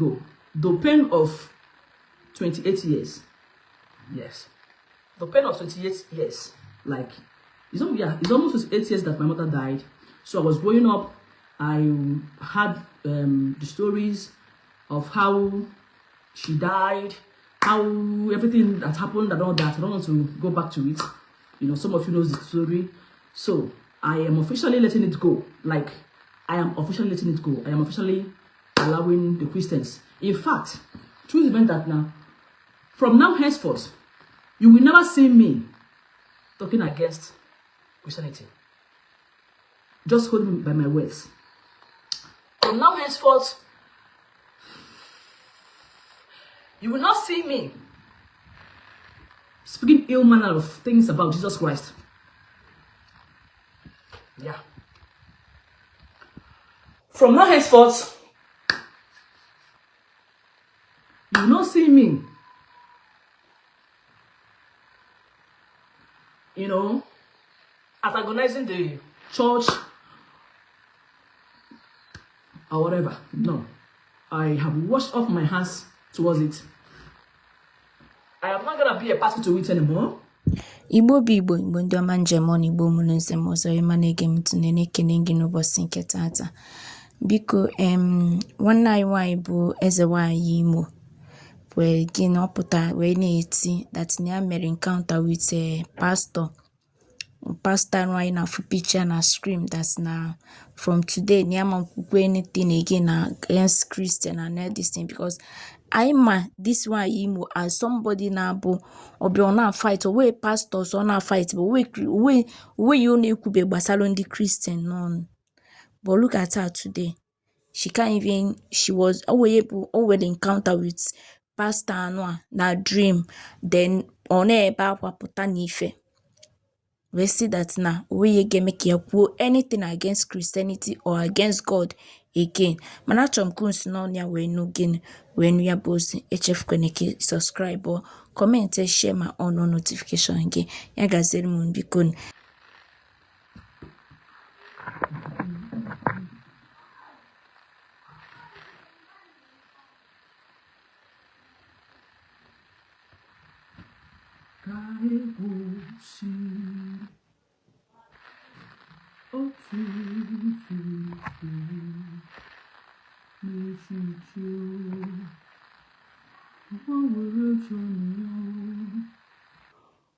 ago. The pain of 28 years. Yes. The pain of 28 years. Like, it's almost 8 years that my mother died. So I was growing up. I had the stories of how she died, how everything that happened and all that. I don't want to go back to it. You know, some of you know the story. So I am officially letting it go. Like, I am officially letting it go. I am officially allowing the Christians. In fact, truth is that now, from now henceforth, you will never see me talking against Christianity. Just hold me by my words. From now henceforth, you will not see me speaking ill manner of things about Jesus Christ. Yeah. From now henceforth, you will not see me, you know, antagonizing the church or whatever. No. I have washed off my hands towards it. I am not gonna be a party to it anymore. Igbo bụ Igbo, Igbo ndị ọma njem ọ n'Igbo mụrụ nze m ọzọ ịma na-ege m ntị na-ekene gị n'ụbọchị nke taata. Biko nwanne anyị nwanyị bụ Ezenwanyi Imo wee gị na ọpụta wee na-eti that na mere encounter with a pastor nwanyị na full picture na scream that na from today na anything again against Christian and all this thing, because this one Imo as somebody na bụ obi ona fight or pastors ona fight but we you na ekube gbasara ndị Christian no. But look at her today. She can't even, she was already encounter with pastor anwa na dream, then ona ebe akwa pụta n'ife. We see that now we get make you anything against Christianity or against God again. Manachom kunsi no nya we no gain when we are both HF kweneke subscribe or comment share my on notification again. Ya gazeli mun bikon.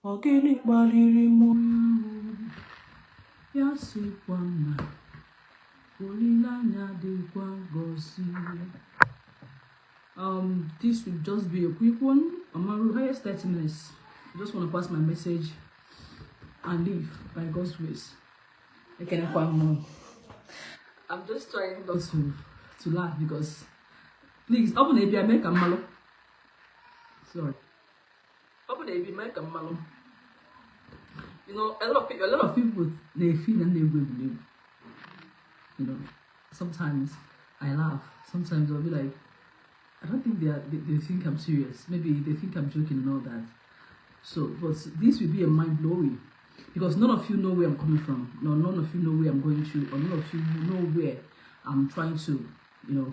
Ogini kpaliri mmụọ ya sikwa na olileanya dịkwa ngozi. This will just be a quick one. I'm on highest 30 minutes. I just want to pass my message and leave by God's grace. I can't find more. I'm just trying not to laugh because please open the baby make a malo. Sorry. Open the baby make a malo. You know, a lot of people they feel and they will believe. You know, sometimes I laugh. Sometimes I'll be like, I don't think they think I'm serious. Maybe they think I'm joking and all that. So, but this will be a mind-blowing because none of you know where I'm coming from. No, none of you know where I'm going to, or none of you know where I'm trying to, you know,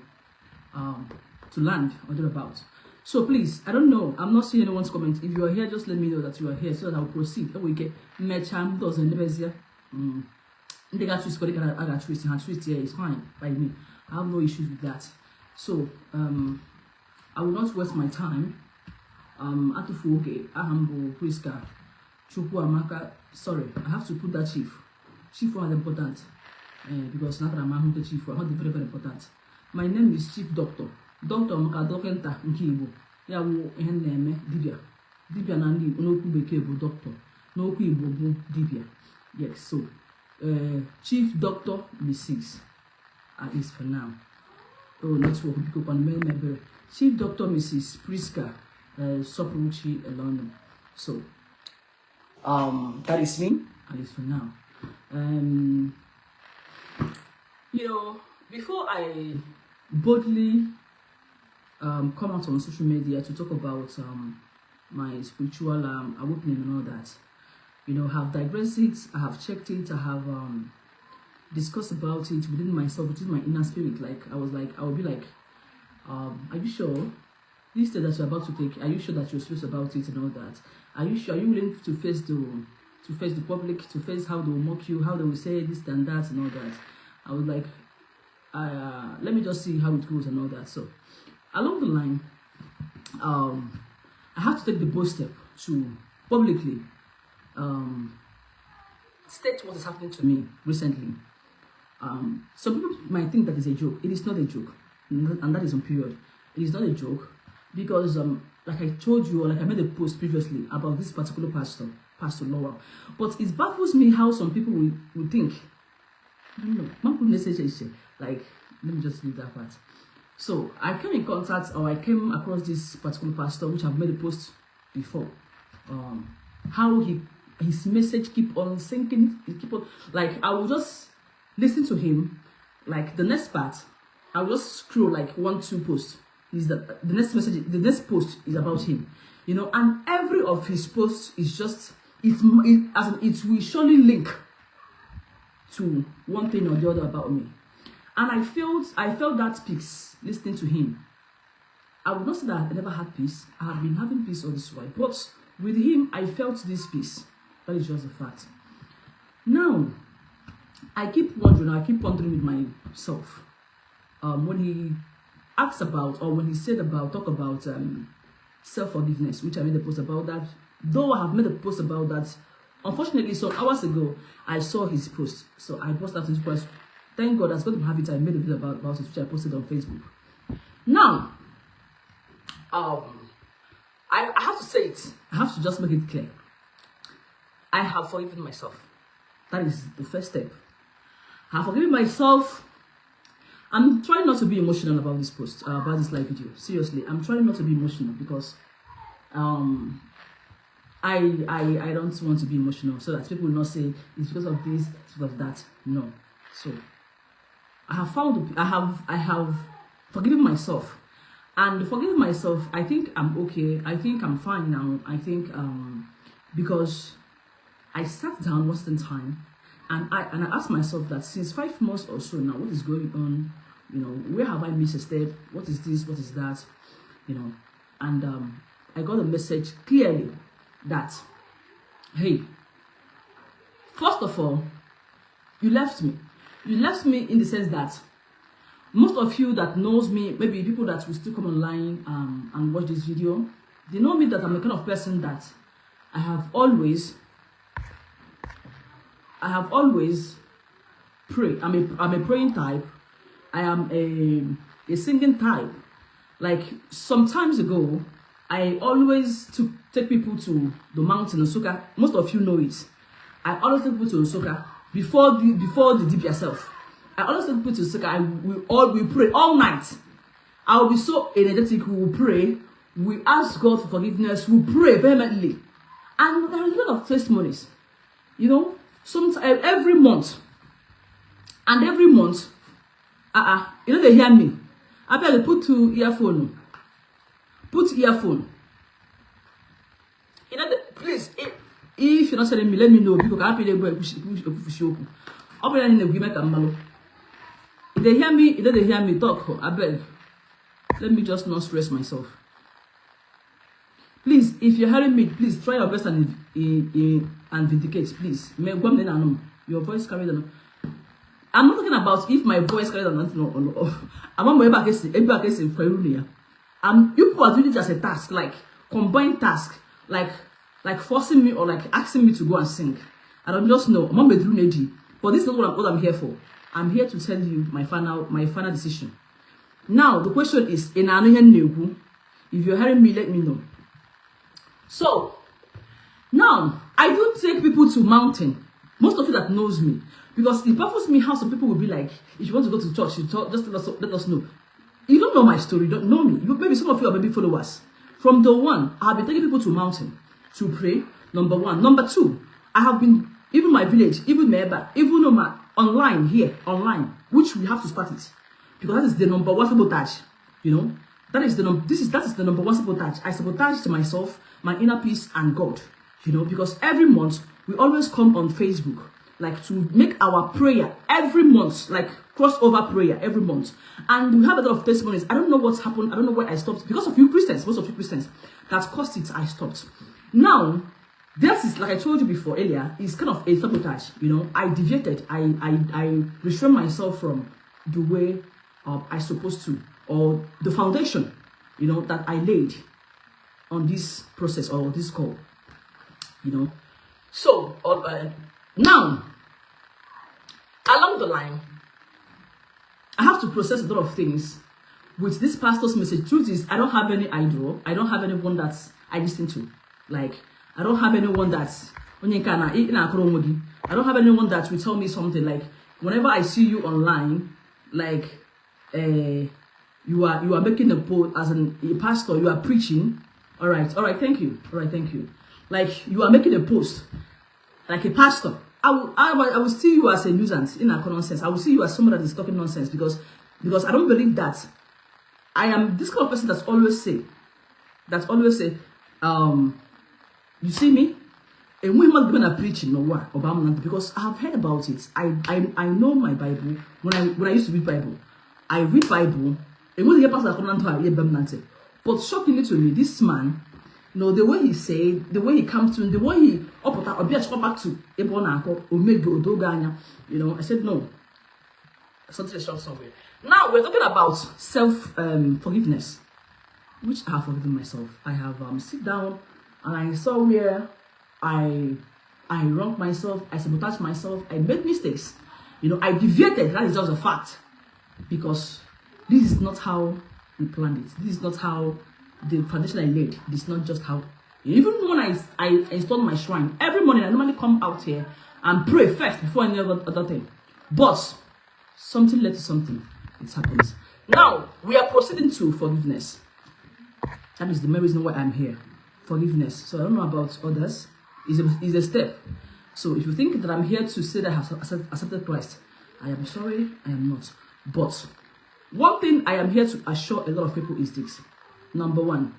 to land or thereabouts. So please, I don't know. I'm not seeing anyone's comment. If you are here, just let me know that you are here so that I'll proceed. We get mecham doesn't never see. They got twist, I got twist, and twist here is fine by me. I have no issues with that. So I will not waste my time. Atufuge, Ahambo, Priska, Chukwu Amaka. Sorry, I have to put that chief. Chief was important because not that I'm the chief, I'm not very, very important. My name is Chief Doctor. Doctor Amaka Dokenta Nkibo. Ya wo hen name Dibia. Dibia na ndi n'okwu bekee bụ doctor. N'okwu Igbo bụ Dibia. Yes, so Chief Doctor Mrs. At least for now. Oh, network people can remember. Chief Doctor Mrs. Priska Sopuruchi Elono. So that is me, at least for now. You know, before I boldly come out on social media to talk about my spiritual awakening and all that, you know, I have digressed it, I have checked it, I have discussed about it within myself, within my inner spirit. Like I will be like, Are you sure? This step that you're about to take, are you sure that you're serious about it and all that? Are you sure? Are you willing to face the public, to face how they will mock you, how they will say this and that and all that? I was like, let me just see how it goes and all that. So along the line, I have to take the bold step to publicly state what is happening to me recently. Some people might think that it's a joke. It is not a joke, and that is on period. It is not a joke because, like I told you, or like I made a post previously about this particular Pastor Lowell. But it baffles me how some people will think. I don't know. Like, let me just leave that part. So I came in contact, or I came across this particular pastor, which I've made a post before. How his message keep on sinking. It keep on, like, I will just listen to him. Like the next part, I will just scroll like 1-2 posts. Is that the next message? The next post is about him, you know, and every of his posts is just it will surely link to one thing or the other about me. And I felt that peace listening to him. I would not say that I never had peace. I have been having peace all this while. But with him, I felt this peace. That is just a fact. Now, I keep wondering with myself. When he asked about, or when he said about, talk about self-forgiveness, which I made a post about that. Though I have made a post about that, unfortunately, some hours ago, I saw his post. So I posted that his post. Thank God, I was going to have it. I made a video about it, which I posted on Facebook. Now, I have to say it. I have to just make it clear. I have forgiven myself. That is the first step. I have forgiven myself. I'm trying not to be emotional about this post, about this live video. Seriously, I'm trying not to be emotional because I don't want to be emotional, so that people will not say it's because of this, it's because of that. No. So I have forgiven myself. And forgiving myself, I think I'm okay. I think I'm fine now. I think because I sat down once in time and I asked myself that since 5 months or so now, what is going on? You know, where have I missed a step? What is this? What is that? You know, and I got a message clearly that, hey, first of all, you left me. You left me in the sense that most of you that knows me, maybe people that will still come online and watch this video, they know me that I'm the kind of person that I have always pray. I'm a praying type. I am a singing type. Like some times ago, I always take people to the mountain in Soka. Most of you know it. I always take people to Soka before the deep yourself. I always take people to Soka. We pray all night. I will be so energetic. We will pray. We ask God for forgiveness. We pray vehemently, and there are a lot of testimonies. You know, every month, you know, they hear me. I better put earphone. Put earphone. You know, please, if you're not telling me, let me know because I feel like push you. If they hear me, they hear me talk. I beg. Let me just not stress myself. Please, if you're hearing me, please try your best and vindicate, please. Your voice carried on. I'm not talking about if my voice carried on nothing or I'm not going back in Perunia. You people are doing it as a task, like combined task, like forcing me or like asking me to go and sing. I don't just know. I'm bedroom AG, but this is not what I'm here for. I'm here to tell you my final decision. Now the question is, if you're hearing me, let me know. So now I do take people to mountain. Most of you that knows me, because it baffles me how some people will be like, if you want to go to church, just let us know. You don't know my story, you don't know me. Maybe some of you are baby followers. From the one, I have been taking people to mountain to pray. Number one. Number two, I have been, even my village, even Meba, even online, which we have to start it. Because that is the number one sabotage. You know? That is the number one sabotage. I sabotage to myself, my inner peace and God. You know, because every month we always come on Facebook. like to make our prayer every month, like crossover prayer every month. And we have a lot of testimonies. I don't know what's happened. I don't know why I stopped. Because of you Christians, most of you Christians that caused it, I stopped. Now, this is, like I told you before earlier, is kind of a sabotage. You know, I deviated. I restrained myself from the way I supposed to, or the foundation, you know, that I laid on this process or this call. You know, so now along the line, I have to process a lot of things with this pastor's message. Truth is, I don't have any idol. I don't have anyone that I listen to. Like, I don't have anyone that's I don't have anyone that will tell me something. Like, whenever I see you online, like you are making a post as a pastor, you are preaching. All right, thank you. Like, you are making a post like a pastor. I will see you as a nuisance in a common sense. I will see you as someone that is talking nonsense because I don't believe that. I am this kind of person that's always say, you see me, and when I'm preaching no what about, because I have heard about it. I know my Bible. When I used to read Bible, I read Bible, and when the pastor come to but shockingly to me, this man, you know, the way he said, the way he comes to, the way he back to you know, I said no. Something is wrong somewhere. Now we're talking about self forgiveness, which I have forgiven myself. I have sit down and I saw where I wronged myself, I sabotaged myself, I made mistakes. You know, I deviated. That is just a fact, because this is not how we planned it. This is not how the foundation I laid. This is not just how. Even when I install my shrine every morning, I normally come out here and pray first before any other thing. But something led to something. It happens. Now we are proceeding to forgiveness. That is the main reason why I'm here. Forgiveness. So I don't know about others. Is a step. So if you think that I'm here to say that I have accepted Christ, I am sorry, I am not. But one thing I am here to assure a lot of people is this. Number one,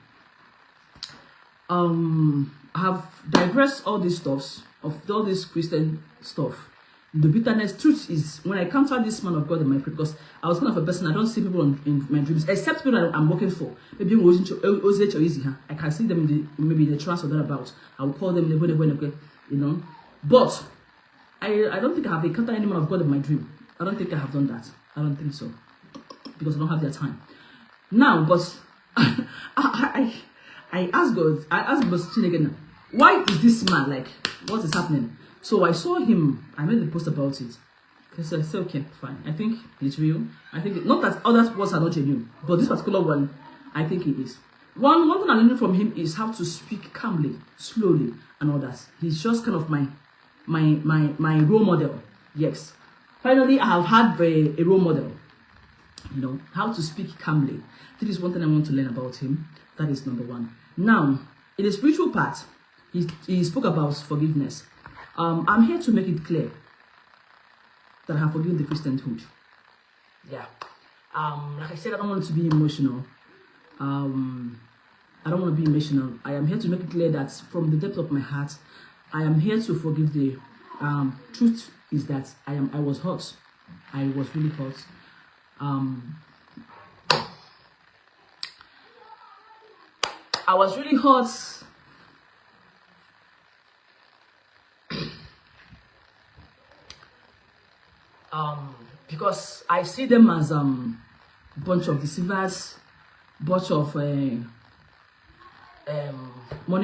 I have digressed all these stuffs of all this Christian stuff. The bitterness, truth is, when I encounter this man of God in my prayer, because I was kind of a person, I don't see people in my dreams, except people that I'm working for. Maybe I can see them maybe in the trance or thereabouts. I will call them, you know. But I don't think I have encountered any man of God in my dream. I don't think I have done that. I don't think so, because I don't have their time. Now, but I asked God, again, why is this man, like, what is happening? So I saw him, I made a post about it. So I said, okay, fine. I think it's real. I think, not that other words are not genuine, but this particular one, I think it is. One thing I learned from him is how to speak calmly, slowly, and all that. He's just kind of my role model. Yes. Finally, I have had a role model. You know, how to speak calmly. This is one thing I want to learn about him. That is number one. Now, in the spiritual part, he spoke about forgiveness. I'm here to make it clear that I have forgiven the Christianhood. Yeah. Like I said, I don't want to be emotional. I don't want to be emotional. I am here to make it clear that from the depth of my heart, I am here to forgive the truth is that I was hurt. I was really hurt. I was really hurt. Because I see them as bunch of deceivers, bunch of money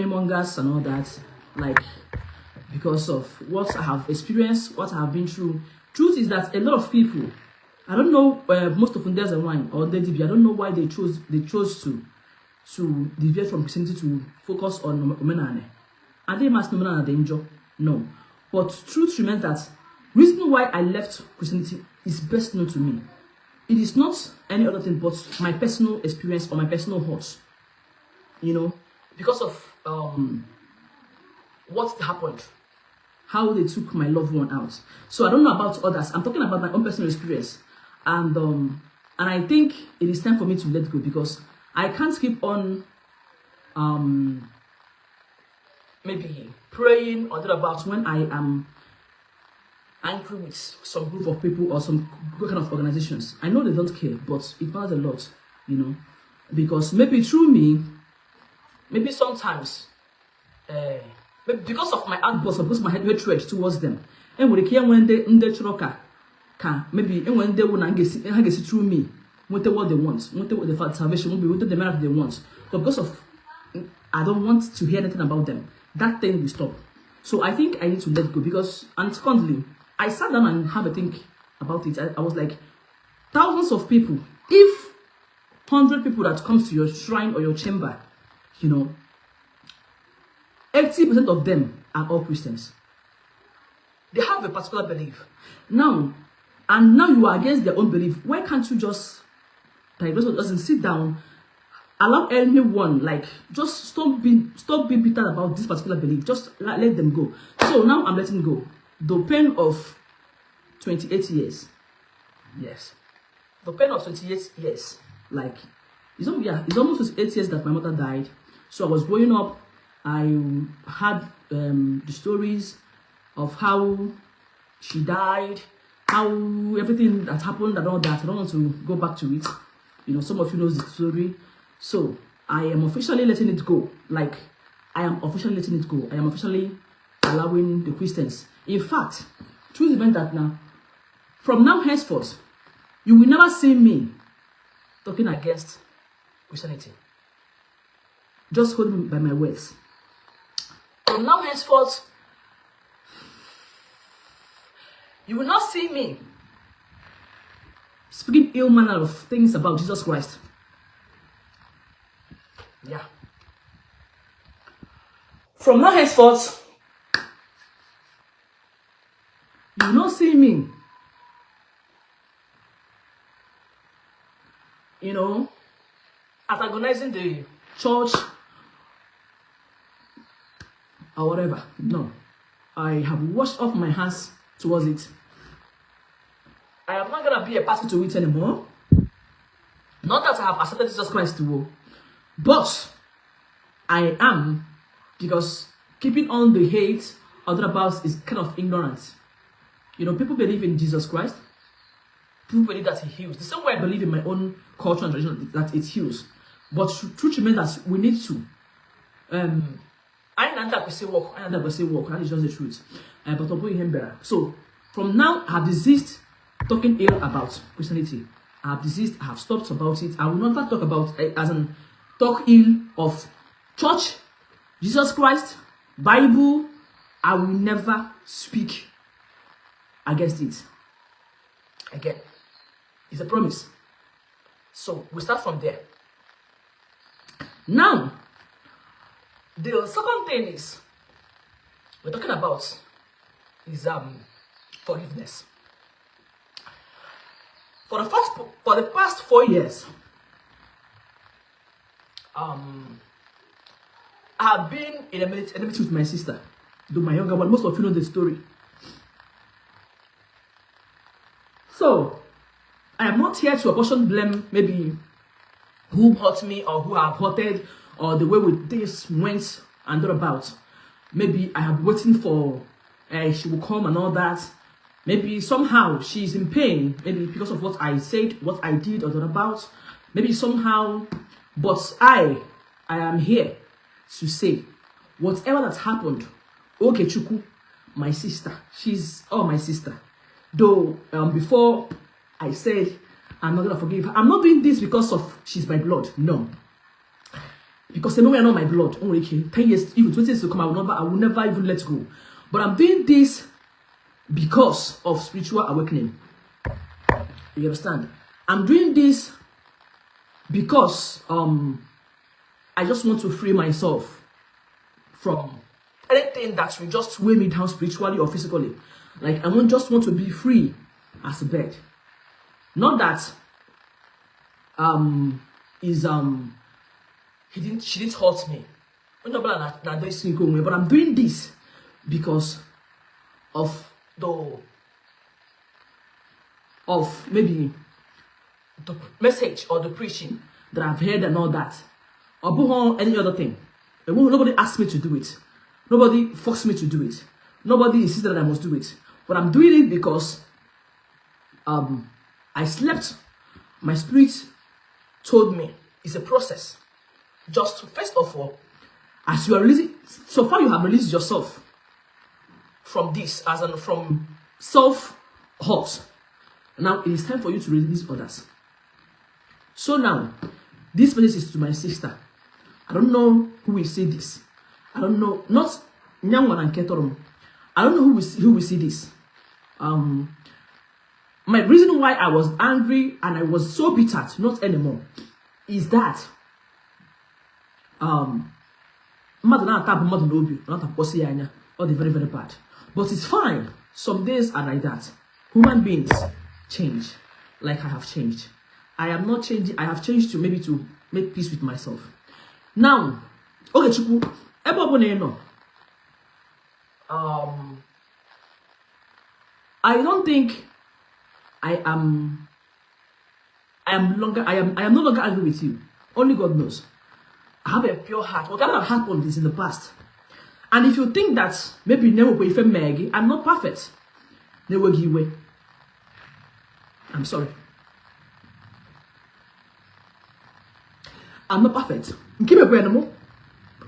mongers and all that. Like, because of what I have experienced, what I have been through. Truth is that a lot of people, I don't know, most of them there's a wine or the DB. I don't know why they chose to deviate from Christianity to focus on Omenane. And they must know danger. No, but truth remains that reason why I left Christianity is best known to me. It is not any other thing but my personal experience or my personal hurt. You know, because of what happened, how they took my loved one out. So I don't know about others. I'm talking about my own personal experience, and I think it is time for me to let go, because I can't keep on maybe praying or about when I am angry with some group of people or some kind of organizations. I know they don't care, but it matters a lot, you know, because maybe through me, maybe sometimes, maybe because of my outburst or because of my hatred towards them, and when they care when they maybe and when they will get through me, what they want, what the salvation will be, what the man they want, but because of I don't want to hear anything about them, that thing will stop. So I think I need to let go because, and secondly, I sat down and have a think about it. I was like, thousands of people, if 100 people that comes to your shrine or your chamber, you know, 80% of them are all Christians. They have a particular belief. Now you are against their own belief. Why can't you just, like, doesn't sit down, allow anyone, like, just stop being bitter about this particular belief. Just let them go. So now I'm letting go. The pain of 28 years. Yes. The pain of 28 years. Like, it's almost 28 years that my mother died. So I was growing up. I had the stories of how she died, how everything that happened and all that. I don't want to go back to it. You know, some of you know the story. So I am officially letting it go. Like, I am officially letting it go. I am officially allowing the Christians. In fact, truth is that now, from now henceforth, you will never see me talking against Christianity. Just hold me by my words. From now henceforth, you will not see me speaking ill manner of things about Jesus Christ. Yeah. From now henceforth, you will not see me, you know, antagonizing the church or whatever. No. I have washed off my hands towards it. I am not going to be a party to it anymore. Not that I have accepted Jesus Christ to, but I am, because keeping on the hate or thereabouts is kind of ignorance. You know, people believe in Jesus Christ. People believe that he heals. The same way I believe in my own culture and tradition that it heals. But truth remains that we need to. I don't say walk. That is just the truth. But so from now, I have desisted talking ill about Christianity. I have desisted. I have stopped about it. I will never talk about talk ill of church, Jesus Christ, Bible. I will never speak against it again. It's a promise. So we start from there. Now, the second thing is we're talking about is forgiveness. For the past 4 years, I have been in a enmity with my sister, though my younger one. Most of you know the story. So I am not here to apportion blame, maybe who hurt me or who have hurted, or the way with this went and thereabouts. Maybe I am waiting for she will come and all that. Maybe somehow she's in pain, maybe because of what I said, what I did, or thereabouts. Maybe somehow, but I am here to say whatever that's happened. Okay, Chuku, my sister, she's my sister. Though before I said I'm not gonna forgive her, I'm not doing this because of she's my blood. No, because they know we are not my blood. Oh, okay, 10 years, even 20 years to come, I will never even let go. But I'm doing this because of spiritual awakening. You understand? I'm doing this because I just want to free myself from anything that will just weigh me down spiritually or physically. Like, I just want to be free as a bird. Not that she didn't hurt me. But I'm doing this because of maybe the message or the preaching that I've heard and all that. Or any other thing. Nobody asked me to do it. Nobody forced me to do it. Nobody insisted that I must do it. But I'm doing it because I slept. My spirit told me it's a process. Just first of all, as you are releasing, so far you have released yourself from this, as in from self-hurt. Now it is time for you to release others. So now, this message is to my sister. I don't know who will see this. I don't know, not Nyangwan and Ketorum. I don't know who will see this. My reason why I was angry and I was so bitter, not anymore, is that all the very, very bad. But it's fine. Some days are like that. Human beings change, like I have changed. I am not changing. I have changed to maybe to make peace with myself. Now, okay, Chuku, I don't think I am no longer angry with you. Only God knows. I have a pure heart. Whatever happened is in the past. And if you think that maybe never will be Maggie, I'm not perfect. Never give way. I'm sorry. I'm not perfect. I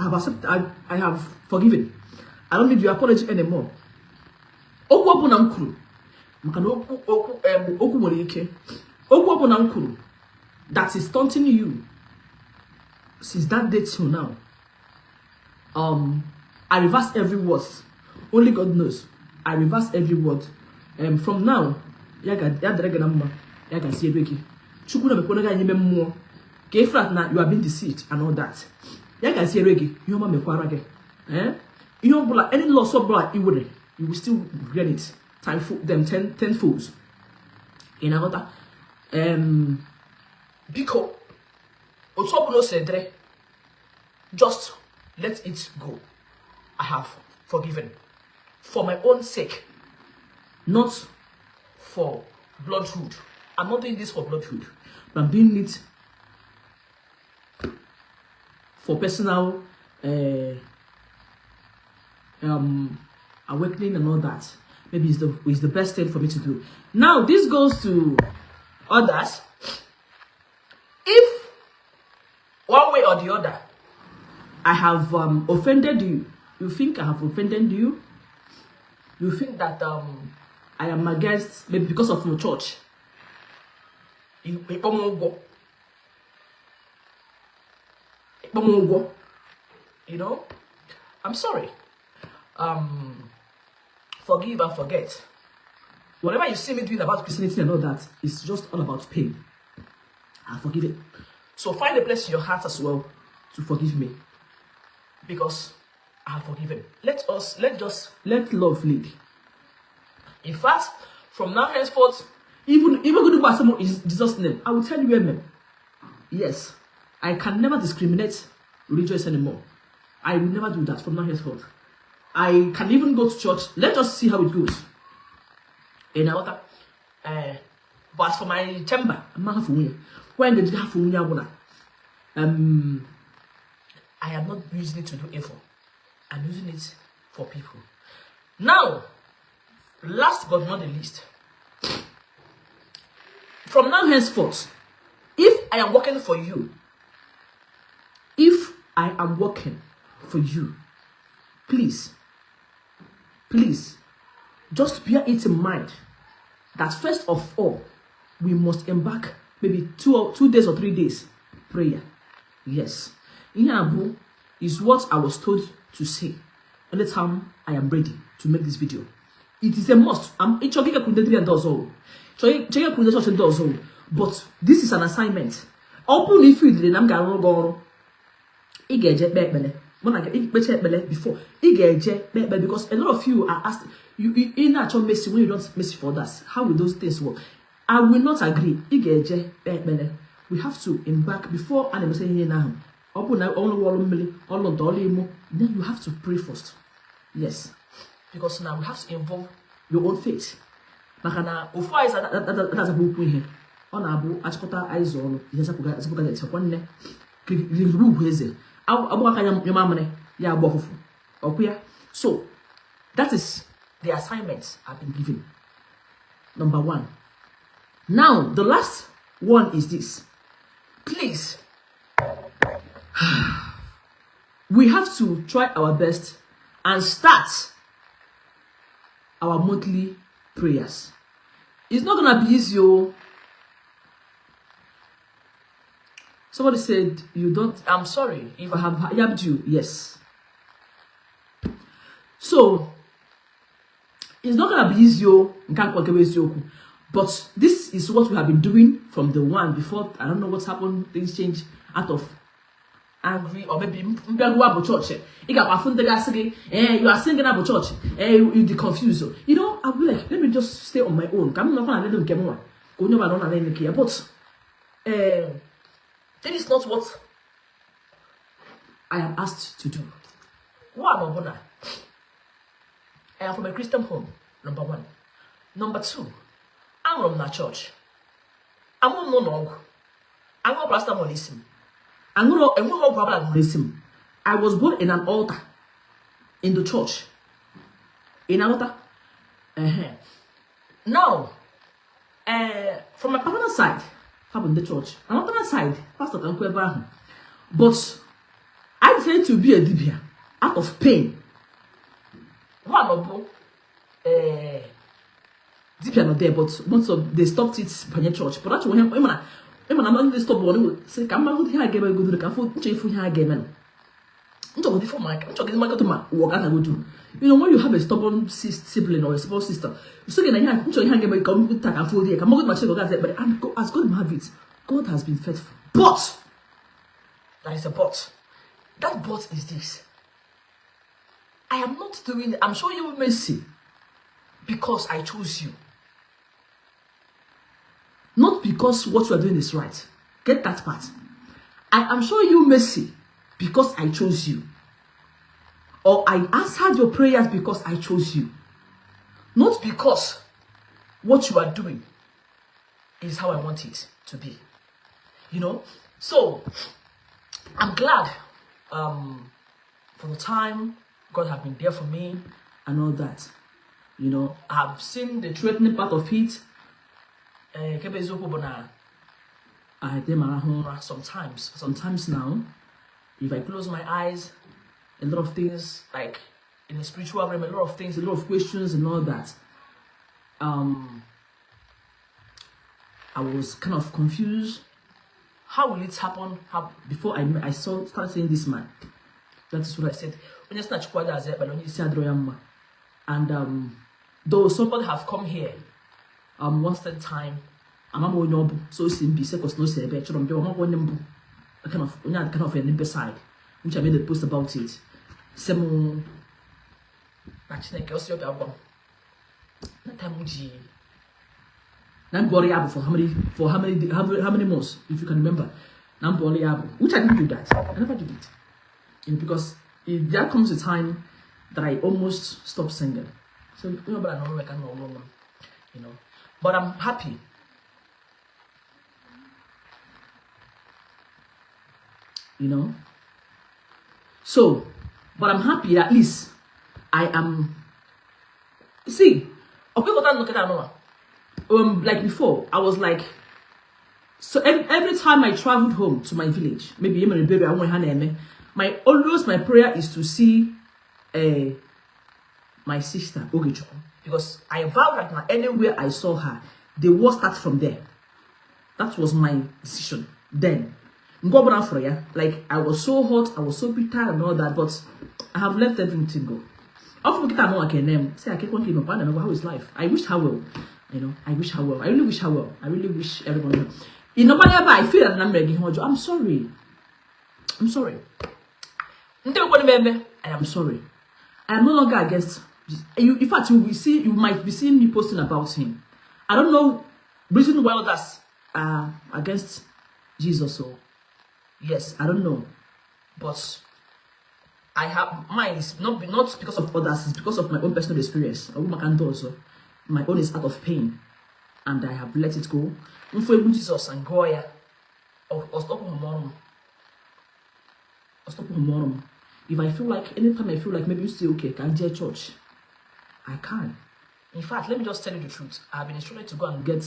have accepted. I have forgiven. I don't need your apology anymore. That is taunting you since that day till now. I reverse every word. Only God knows. I reverse every word. From now, you have been deceived and all that. Any loss of blood, you will still regret it. Time for them tenfolds. In another, because just let it go. I have forgiven for my own sake, not for bloodhood. I'm not doing this for bloodhood, but I'm doing it for personal awakening and all that. Maybe it's the best thing for me to do. Now this goes to others. If one way or the other I have offended you, you think I have offended you, you think that I am against, maybe because of your church, you know, I'm sorry. Forgive and forget. Whatever you see me doing about Christianity and all that, it's just all about pain. I forgive it. So find a place in your heart as well to forgive me, because I have forgiven. Let love lead. In fact, from now henceforth, even going to someone in Jesus' name, I will tell you, amen. Yes, I can never discriminate religious anymore. I will never do that from now henceforth. I can even go to church. Let us see how it goes. But for my chamber, I am not using it to do evil. I'm using it for people. Now, last but not the least, from now henceforth, if I am working for you, please, just bear it in mind that first of all, we must embark maybe 2 days or 3 days prayer. Yes, Inabu is what I was told to say anytime I am ready to make this video. It is a must. But this is an assignment. Open if you did before because a lot of you are asked you in actual messy when you don't messy for us. How will those things work? I will not agree. We have to embark before and I'm saying now. Then you have to pray first. Yes. Because now we have to involve your own faith. Makana ofa is that's a book here. On abu achikota eyes on yes apuga it's one so that is the assignments have been given. Number 1. Now, the last one is this. Please, we have to try our best and start our monthly prayers. It's not gonna be easy. Somebody said you don't. I'm sorry if I have yabbed you. Yes. So it's not gonna be easy. But this is what we have been doing from the one before. I don't know what's happened. Things change out of angry or maybe about church. You are singing about church. You be confused. You know, I'll be like, let me just stay on my own. I'm not gonna let them get more. But that is not what I am asked to do. I am from a Christian home. Number 1. Number 2. I'm from the church. I'm no long. I'm not pastor. I was born in an altar in the church. In an altar. Now, from my father's side, from the church, another side, Pastor Kanku Abraham. But I decided to be a dibia out of pain. One of dibia not there, but most of they stopped it by the church. But actually, when I'm not they stop one, say, "Come on, here I get my good. Come for change for here again." I'm talking for my. I'm talking my go to my work. I go do. You know, when you have a stubborn sibling or a stubborn sister, you still get a hand. I'm talking here my come with and fold here. Come on, my child but as God have it, God has been faithful. But there is a but. That but is this. I am not doing it. I'm showing you mercy because I chose you. Not because what you are doing is right. Get that part. I am showing you mercy because I chose you. Or I answered your prayers because I chose you. Not because what you are doing is how I want it to be. You know? So, I'm glad for the time God have been there for me and all that. You know, I've seen the threatening part of it. Sometimes now, if I close my eyes, a lot of things, like in the spiritual realm, a lot of things, a lot of questions and all that. I was kind of confused. How will it happen? Before I started seeing this man. That is what I said. And though somebody have come here one third time, I'm not going to so simple because no say better. I'm going to kind of a side, which I made a post about it. Some actually girls your album. Natamuji. Nambori for how many months, if you can remember. Nambori album, which I didn't do that. I never did it. And because there comes a time that I almost stopped singing. So you know, but I know I can no longer, you know. But I'm happy. You know. So, but I'm happy that at least I am. See, okay, look at that. Like before, I was like, so every time I traveled home to my village, maybe even baby, I want my prayer is to see my sister Ogicho, because I vowed that anywhere I saw her, the war starts from there. That was my decision then. Like I was so hot, I was so bitter and all that, but I have let everything go. Often I can say I can't keep up. I don't know how is life. I wish her well. You know, I wish her well. I really wish her well. I really wish everyone well. You know, whenever I feel that I'm ready, I'm sorry. I'm sorry. I am sorry. I am no longer against you. In fact, you might be seeing me posting about him. I don't know reason why that's against Jesus or yes, I don't know. But I have mine is not because of others, it's because of my own personal experience. Also. My own is out of pain, and I have let it go. Jesus and Goya, or stop him. If I feel like anytime I feel like maybe you still okay, can do church. I can. In fact, let me just tell you the truth. I've been instructed to go and get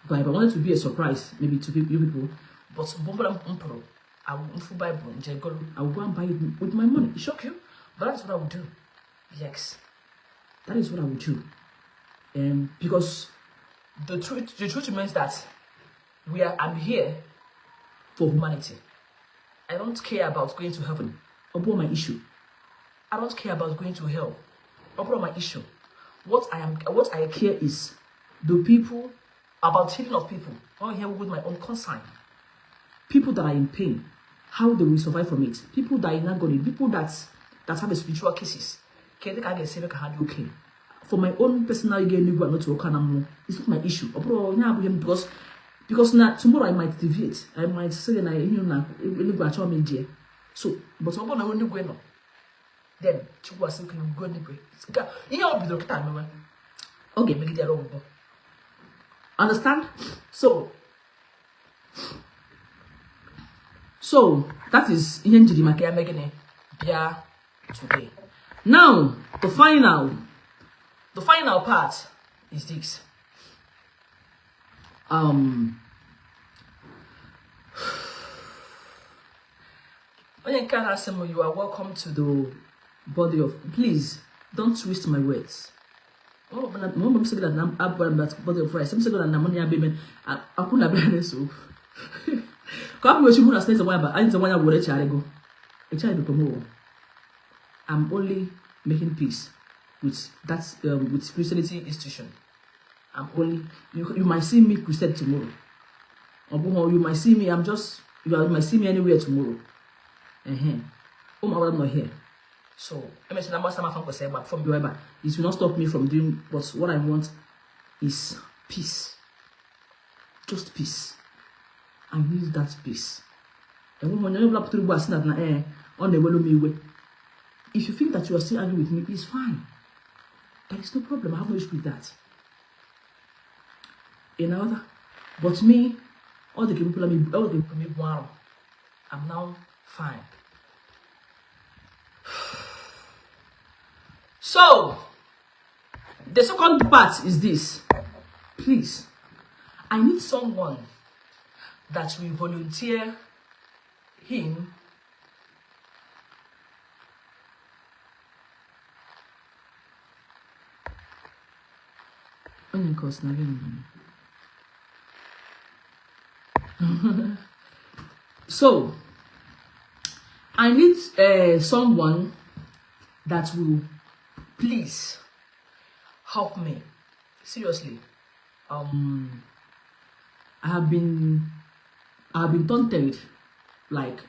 Bible. I wanted to be a surprise, maybe to you people. But I will Bible. I will go and buy it with my money. It shock you? But that's what I would do. Yes. That is what I would do. Because the truth remains that I'm here for humanity. I don't care about going to heaven. About my issue. I don't care about going to hell. About my issue. What I care is the people, about healing of people. I'm here with my own concern. People that are in pain, how they will survive from it. People that are in agony, people that have a spiritual cases. Okay. For my own personal gain, it's not my issue. Because now tomorrow I might deviate. I might say that so, but I'm going to go. Then you was going to go anyway. You be the time. Okay, make it your own. Understand? So that is Injiri Makia Megane Bia today. Now the final part is this. You are welcome to the body of. Please don't twist my words. I'm saying that I'm body of Christ. I'm saying that I'm money baby. I couldn't have been so. Come with you, I say the one, but I don't want to let you go. A child become. I'm only making peace with that with Christianity institution. I'm only you might see me Christian tomorrow. Or you might see me. You might see me anywhere tomorrow. I'm not here. So I mentioned but from whoever it will not stop me from doing what I want is peace. Just peace. I need that peace. And when you're up to the bus on the way. If you think that you are still angry with me, it's fine. There is no problem. I have no issue with that. But me, all the people wow, I'm now fine. So the second part is this. Please, I need someone that will volunteer him so I need someone that will please help me. Seriously. I have been taunted like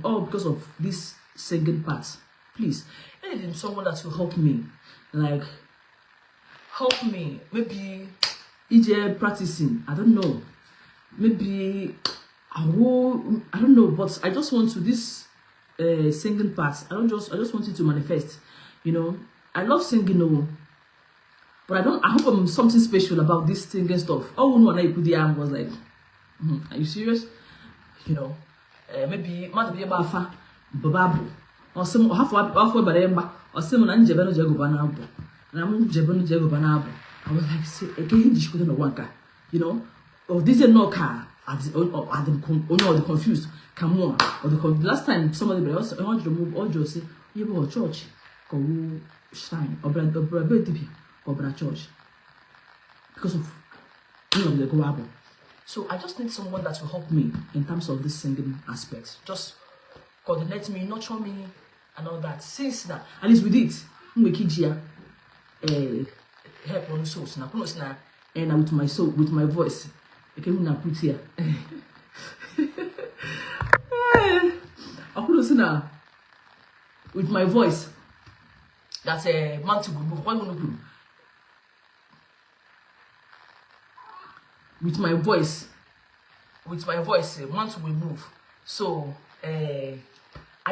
all because of this singing part. Please, I need someone that will help me. Like help me. Maybe EJ practicing. I don't know. Maybe I don't know, but I just want to this singing part. I just want it to manifest. I love singing, but I hope I'm something special about this singing stuff. Oh no, I put the arm was like, are you serious? Maybe might be about babu or some half baremba or some jebano jagobanabo. And I'm jebano jagobanabo. I was like, say again, you couldn't wanka, or this is no car. Are the confused? Come on, or the last time somebody else wanted to move or just say, you go to church, go shrine, or brother or brother church because of the go. So I just need someone that will help me in terms of this singing aspect. Just coordinate me, nurture me, and all that. Since now, at least with it, help on souls now, and with my soul, with my voice. I can not put here. I put us now with my voice. That's a man to move. What you want to do? With my voice, man to move. So I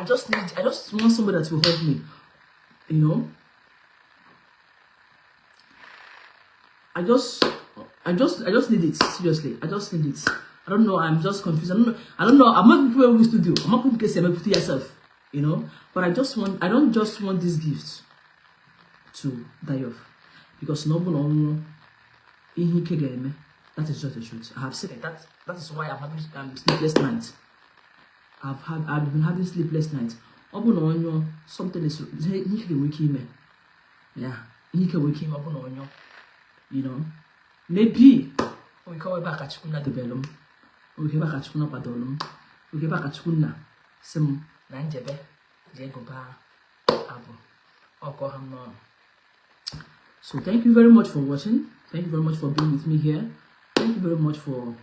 just want somebody that will help me. I just need it, seriously. I just need it. I don't know, I'm just confused. I don't know. I'm not people who used to do. I'm not putting case put yourself. you know. But I don't just want these gifts to die off, because that is just the truth. I have said it. That is why I'm having sleepless nights. I've been having sleepless nights. Something is yeah, you know. Maybe we come back at Chukuna de Bellum, we come back at Chukuna Padolum, we come back at Chukuna, some Nanjebe, Jago Bar, Abu, or Koham. So thank you very much for watching. Thank you very much for being with me here. Thank you very much for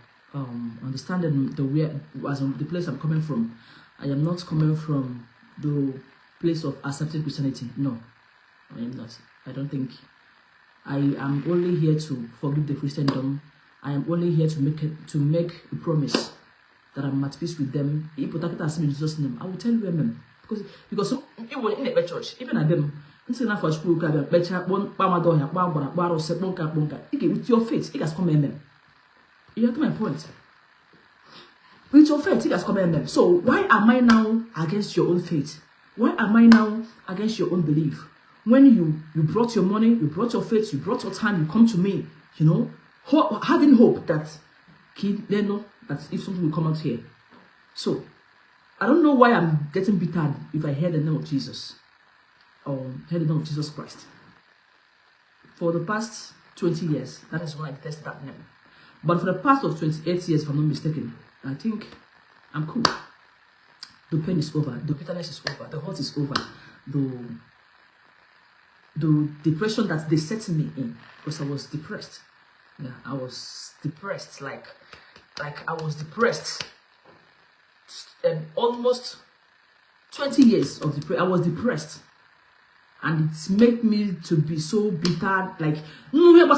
understanding the place I'm coming from. I am not coming from the place of accepting Christianity. No, I am not. I don't think. I am only here to forgive the Christendom. I am only here to make a promise that I'm at peace with them. If you take in Jesus' name, I will tell you amen. Because even in the church, even at them, it's enough for school. With your faith, it has come amen. You have my point. With your faith, it has come amen. So why am I now against your own faith? Why am I now against your own belief? When you brought your money, you brought your faith, you brought your time, you come to me, you know, having hope that they know that if something will come out here. So I don't know why I'm getting bitter if I hear the name of Jesus or hear the name of Jesus Christ. For the past 20 years, that is when I test that name. But for the past of 28 years, if I'm not mistaken, I think I'm cool. The pain is over, the bitterness is over, the hurt is over, the depression that they set me in, because I was depressed. Yeah, I was depressed, like I was depressed. Almost 20 years of depression. I was depressed, and it made me to be so bitter. Like, you know, like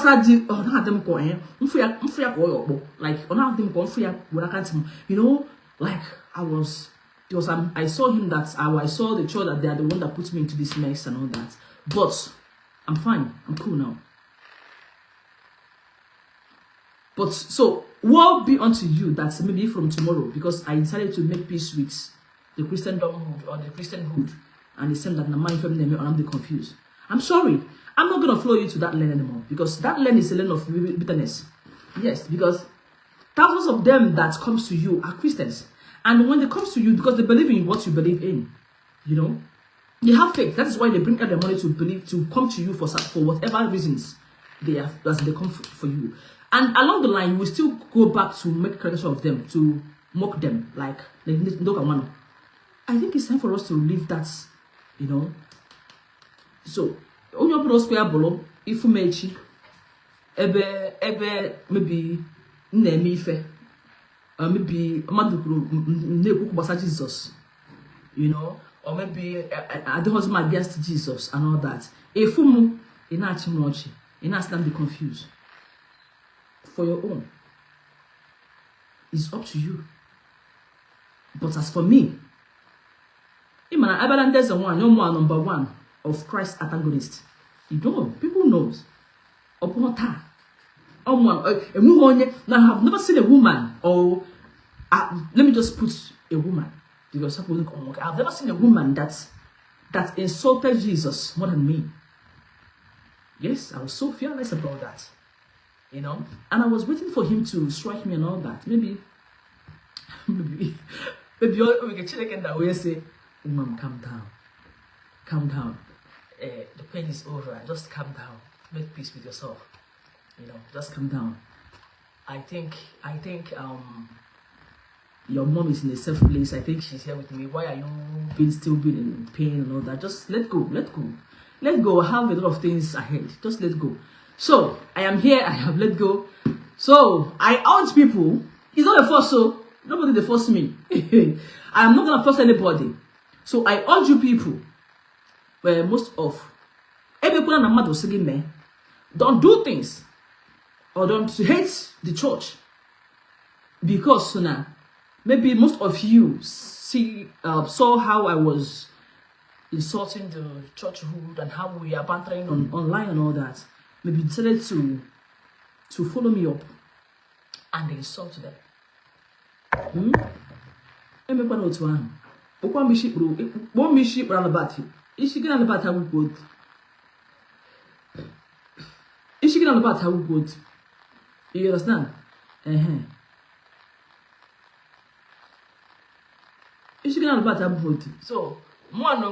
I saw him that I saw the church that they are the one that put me into this mess and all that. But I'm fine. I'm cool now. But so, woe be unto you that maybe from tomorrow, because I decided to make peace with the Christendomhood or the Christianhood, and it seemed that my family name, I'm confused. I'm sorry. I'm not gonna follow you to that lane anymore, because that lane is a lane of bitterness. Yes, because thousands of them that comes to you are Christians, and when they come to you, because they believe in what you believe in, you know. They have faith. That is why they bring out their money to come to you for whatever reasons they come for you. And along the line, you will still go back to make caricature of them, to mock them, like I think it's time for us to leave that, you know. So, on your bros square bolo, if you mechi, maybe nemife, maybe Madukuru Jesus, you know. Or maybe I don't husband against Jesus and all that. If you not be confused. For your own, it's up to you. But as for me, Ezenwanyi number one of Christ's antagonist. You don't. People knows. Now I have never seen a woman, or let me just put a woman. Because I've never seen a woman that insulted Jesus more than me. Yes, I was so fearless about that, you know. And I was waiting for him to strike me and all that. Maybe we can chill again that way. Say, "Mom, calm down. The pain is over. Just calm down. Make peace with yourself. You know, just calm down. I think your mom is in a safe place. I think she's here with me. Why are you still being in pain and all that? Just let go. I have a lot of things ahead. Just let go. So I am here. I have let go. So I urge people. It's not a force. So nobody they force me. I am not gonna force anybody. So I urge you people. Where most of everyone don't do things or don't hate the church, because now. Maybe most of you saw how I was insulting the churchhood and how we are bantering online and all that. Maybe decided to follow me up and insult them. Okwa mishi bro, one mishi bralabati. Ishi gina about how good. Ishi gina about how good. You understand? Ishi gina about how good. So, more no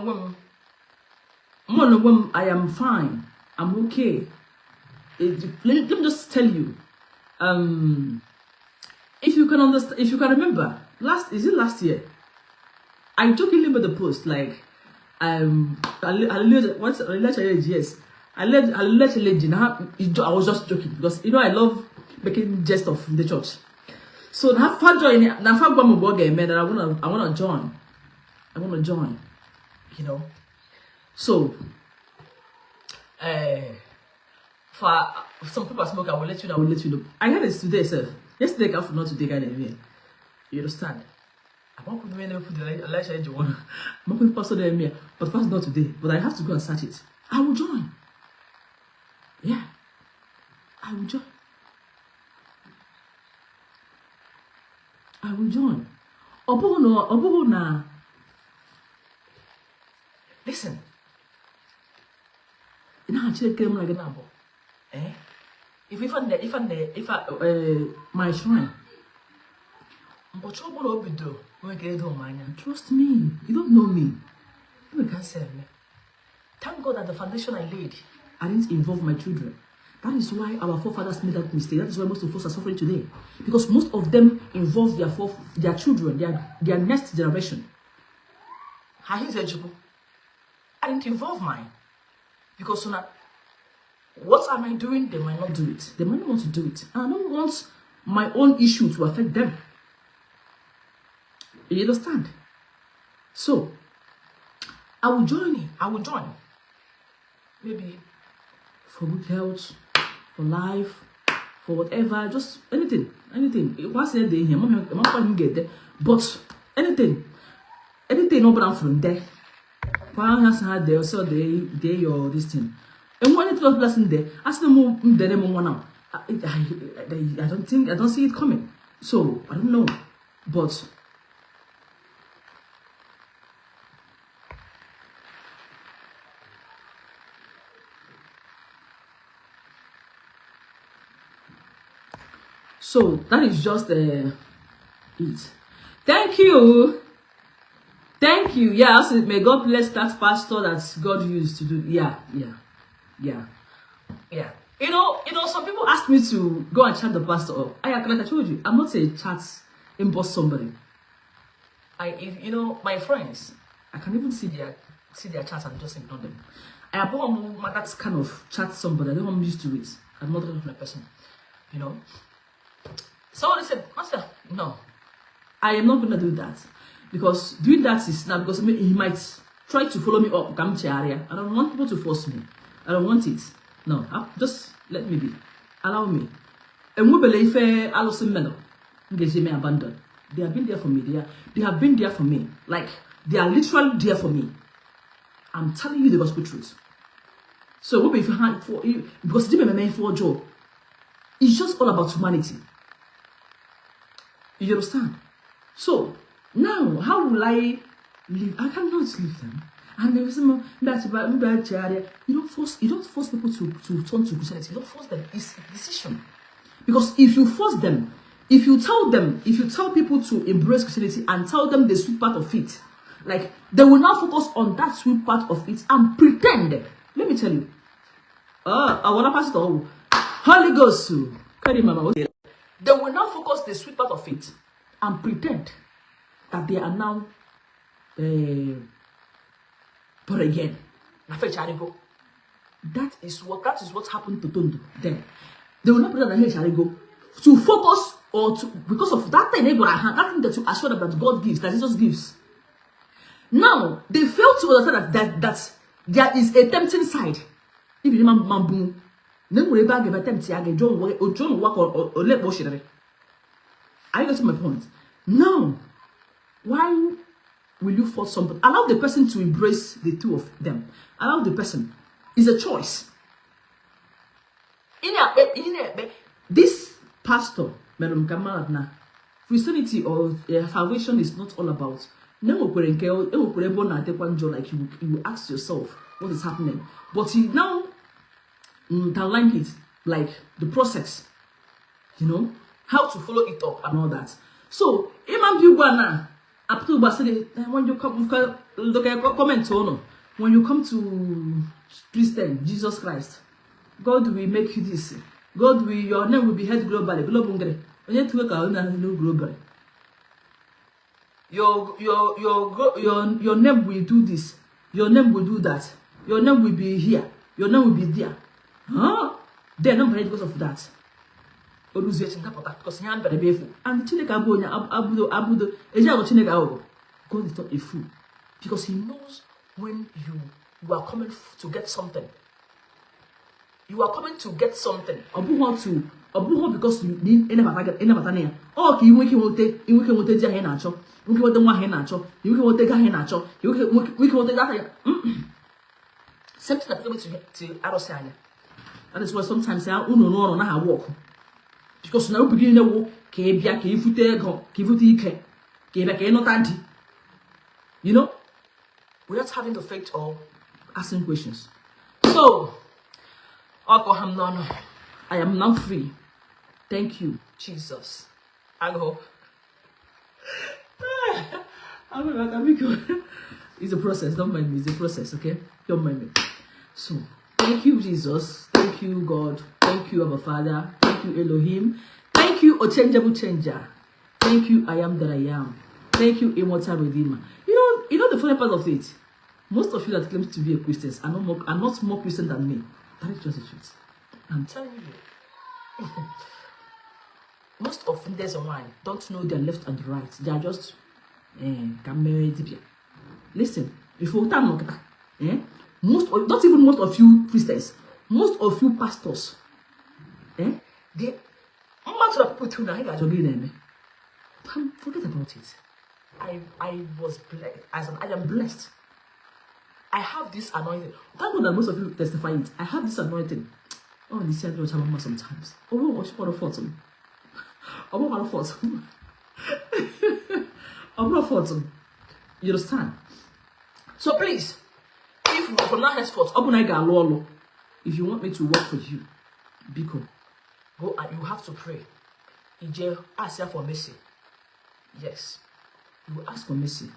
woman, I am fine. I'm okay. Let me just tell you. If you can understand, if you can remember, last year? I jokingly made a post like, I was just joking because you know I love making jest of the church. So now for join, now for one more game that I wanna join. You know. So for some people smoke, I will let you know. I had it today, sir. Yesterday, I forgot to take anyway. You understand? I'm not put the election edge one. I'm not put pastor there, but first not today. But I have to go and search it. I will join. Yeah, I will join. Obo na. Listen. You know, actually came like an apple. If my shrine. But trouble be do when get on mine. Trust me, you don't know me. You can't save me. Thank God that the foundation I laid, I didn't involve my children. That is why our forefathers made that mistake. That is why most of us are suffering today. Because most of them involve their children, their next generation. I didn't involve mine. Because so now, what am I doing? They might not do it. They might not want to do it. And I don't want my own issue to affect them. You understand? So, I will join. Maybe for good health, for life, for whatever, just anything. What's the day here? I'm not going to get there. But anything, no brand from there. While has had there, so they or this thing. And when it was blessing there, ask them more the name one now. I don't see it coming. So I don't know. But so that is just it. Thank you. Yeah, also, may God bless that pastor that God used to do. Yeah. You know, some people ask me to go and chat the pastor up. Like I told you, I'm not a chat impose somebody. My friends, I can even see their chats and just ignore them. I have that kind of chat somebody. I don't want used to it. I'm not that kind of person. You know. So they said, Master, no, I am not gonna do that. Because doing that is now because he might try to follow me up. I don't want people to force me. I don't want it. No, just let me be. Allow me. And we believe they abandoned. They have been there for me. They have been there for me. Like they are literally there for me. I'm telling you the gospel truth. So what if you had for you because for job? It's just all about humanity. You understand? So now, how will I live? I cannot leave them. And there is some that's about you don't force people to turn to Christianity. You don't force them. It's a decision. Because if you force them, if you tell people to embrace Christianity and tell them the sweet part of it, like they will now focus on that sweet part of it and pretend. Let me tell you. I wanna pass it all. Holy Ghost. They will now focus the sweet part of it and pretend that they are now but again. That is what happened to Tondo then. They will not pretend that here go to focus or to because of that thing that to assure them that God gives, that Jesus gives. Now they fail to understand that there is a tempting side. If you remember I got to my point. Now, why will you force somebody? Allow the person to embrace the two of them. Allow the person. It's a choice. This pastor, Christianity or salvation is not all about like you ask yourself what is happening, but you now underline it like the process, you know, how to follow it up and all that. So when you come to Christian, Jesus Christ, God will make you this. God will, your name will be heard globally. Globally. Your name will do this. Your name will do that. Your name will be here. Your name will be there. Huh? They're not because of that. Because and God is not a fool. Because he knows when you are coming to get something. You are coming to get something. Because you need any. Oh, you make you take Henacho. You want the one Henacho. You want take a Henacho. You want that. Something that comes to Arosania. That is why sometimes I don't know how to walk. Because now beginning to walk, you know, without having the faith or asking questions. So, I am now free. Thank you, Jesus. I go. It's a process. Don't mind me. It's a process, okay? Don't mind me. So, thank you, Jesus. Thank you, God. Thank you, Abba Father. Thank you, Elohim. Thank you, unchangeable changer. Thank you, I am that I am. Thank you, immortal redeemer. You know the funny part of it. Most of you that claim to be a Christians are not more Christian than me. That is just the truth. I'm telling you. Most of Ezenwanyi don't know their left and right. They are just listen. If you not even most of you Christians, most of you pastors, they forget about it. I was blessed. I am blessed. I have this anointing. Thank God that most of you testify it. I have this anointing. Oh, this is what I'm sometimes. Oh, what's for the photo? I'm not photo. I'm not photo. You understand? So please, if from now henceforth, if you want me to work for you, Biko, go and you have to pray. Ask for mercy. Yes, you ask for mercy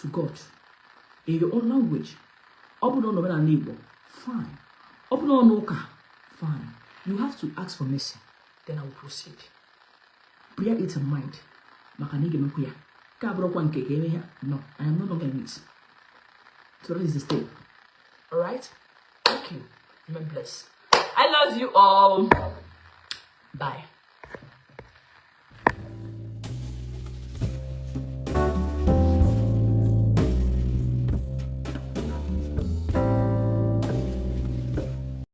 to God in your own language. Igbo, fine. Fine. You have to ask for mercy. Then I will proceed. Bear it in mind. No, I am no longer in it. So that is the step. Alright? Thank you. Remain blessed. I love you all. Bye.